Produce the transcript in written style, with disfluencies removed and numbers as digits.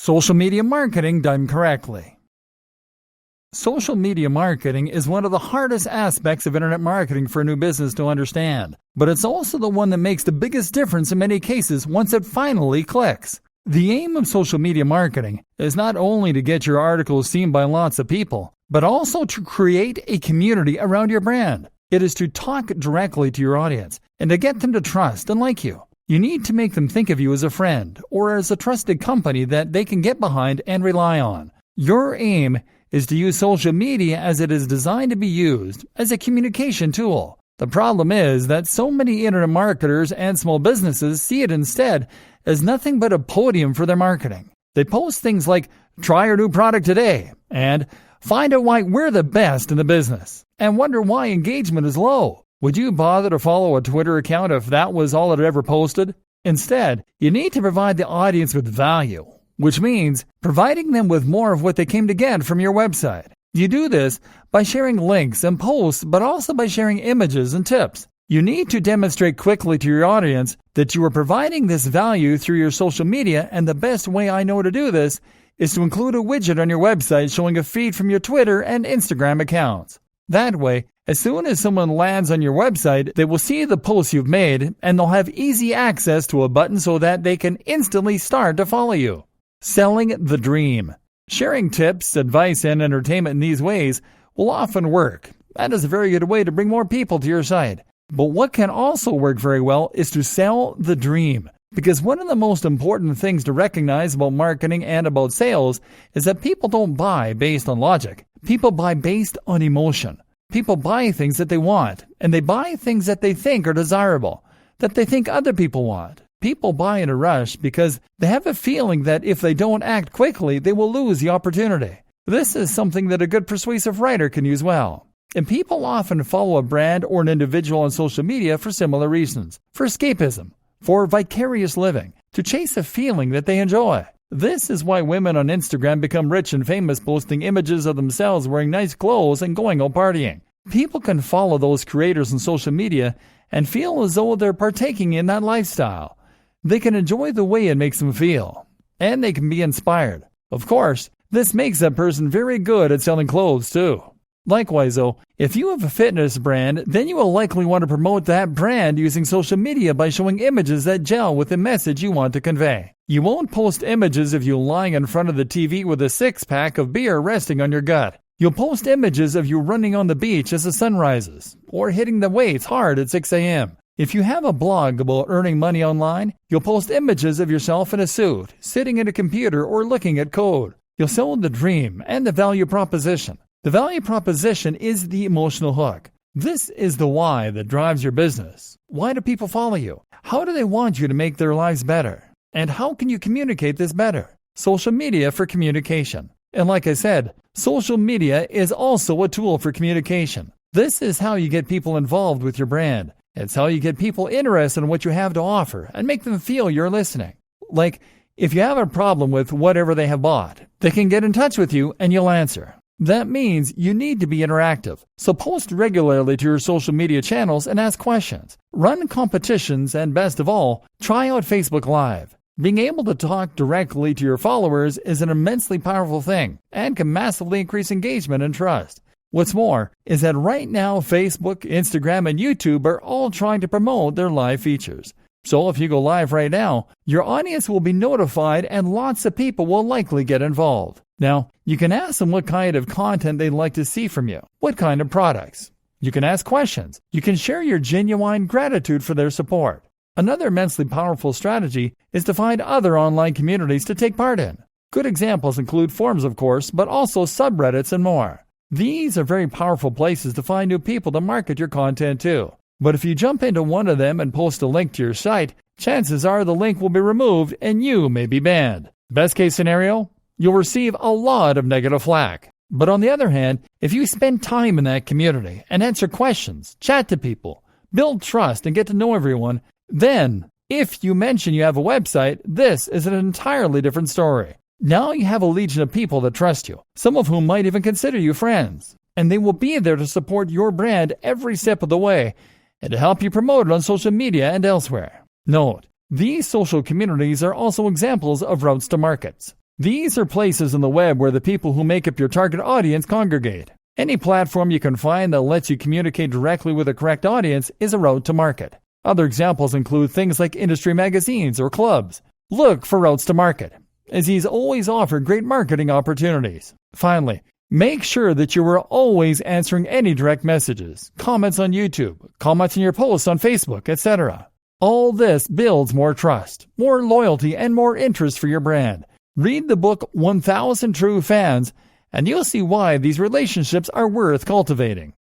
Social media marketing done correctly. Social media marketing is one of the hardest aspects of internet marketing for a new business to understand, but it's also the one that makes the biggest difference in many cases once it finally clicks. The aim of social media marketing is not only to get your articles seen by lots of people, but also to create a community around your brand. It is to talk directly to your audience and to get them to trust and like you. You need to make them think of you as a friend or as a trusted company that they can get behind and rely on. Your aim is to use social media as it is designed to be used as a communication tool. The problem is that so many internet marketers and small businesses see it instead as nothing but a podium for their marketing. They post things like, "Try our new product today," and "Find out why we're the best in the business," and wonder why engagement is low. Would you bother to follow a Twitter account if that was all it ever posted? Instead, you need to provide the audience with value, which means providing them with more of what they came to get from your website. You do this by sharing links and posts, but also by sharing images and tips. You need to demonstrate quickly to your audience that you are providing this value through your social media, and the best way I know to do this is to include a widget on your website showing a feed from your Twitter and Instagram accounts. That way, as soon as someone lands on your website, they will see the posts you've made, and they'll have easy access to a button so that they can instantly start to follow you. Selling the dream. Sharing tips, advice, and entertainment in these ways will often work. That is a very good way to bring more people to your site. But what can also work very well is to sell the dream. Because one of the most important things to recognize about marketing and about sales is that people don't buy based on logic. People buy based on emotion. People buy things that they want, and they buy things that they think are desirable, that they think other people want. People buy in a rush because they have a feeling that if they don't act quickly, they will lose the opportunity. This is something that a good persuasive writer can use well. And people often follow a brand or an individual on social media for similar reasons. For escapism, for vicarious living, to chase a feeling that they enjoy. This is why women on Instagram become rich and famous posting images of themselves wearing nice clothes and going out partying. People can follow those creators on social media and feel as though they're partaking in that lifestyle. They can enjoy the way it makes them feel, and they can be inspired. Of course, this makes that person very good at selling clothes too. Likewise though, if you have a fitness brand, then you will likely want to promote that brand using social media by showing images that gel with the message you want to convey. You won't post images of you lying in front of the TV with a six-pack of beer resting on your gut. You'll post images of you running on the beach as the sun rises, or hitting the weights hard at 6 a.m. If you have a blog about earning money online, you'll post images of yourself in a suit, sitting at a computer or looking at code. You'll sell the dream and the value proposition. The value proposition is the emotional hook. This is the why that drives your business. Why do people follow you? How do they want you to make their lives better? And how can you communicate this better? Social media for communication. And like I said, social media is also a tool for communication. This is how you get people involved with your brand. It's how you get people interested in what you have to offer and make them feel you're listening. Like, if you have a problem with whatever they have bought, they can get in touch with you and you'll answer. That means you need to be interactive. So post regularly to your social media channels and ask questions. Run competitions, and best of all, try out Facebook Live. Being able to talk directly to your followers is an immensely powerful thing and can massively increase engagement and trust. What's more is that right now Facebook, Instagram, and YouTube are all trying to promote their live features. So if you go live right now, your audience will be notified and lots of people will likely get involved. Now, you can ask them what kind of content they'd like to see from you, what kind of products. You can ask questions. You can share your genuine gratitude for their support. Another immensely powerful strategy is to find other online communities to take part in. Good examples include forums, of course, but also subreddits and more. These are very powerful places to find new people to market your content to. But if you jump into one of them and post a link to your site, chances are the link will be removed and you may be banned. Best case scenario, you'll receive a lot of negative flack. But on the other hand, if you spend time in that community and answer questions, chat to people, build trust, and get to know everyone, then, if you mention you have a website, this is an entirely different story. Now you have a legion of people that trust you, some of whom might even consider you friends, and they will be there to support your brand every step of the way and to help you promote it on social media and elsewhere. Note, these social communities are also examples of routes to markets. These are places on the web where the people who make up your target audience congregate. Any platform you can find that lets you communicate directly with the correct audience is a route to market. Other examples include things like industry magazines or clubs. Look for routes to market, as these always offer great marketing opportunities. Finally, make sure that you are always answering any direct messages, comments on YouTube, comments in your posts on Facebook, etc. All this builds more trust, more loyalty, and more interest for your brand. Read the book 1000 True Fans, and you'll see why these relationships are worth cultivating.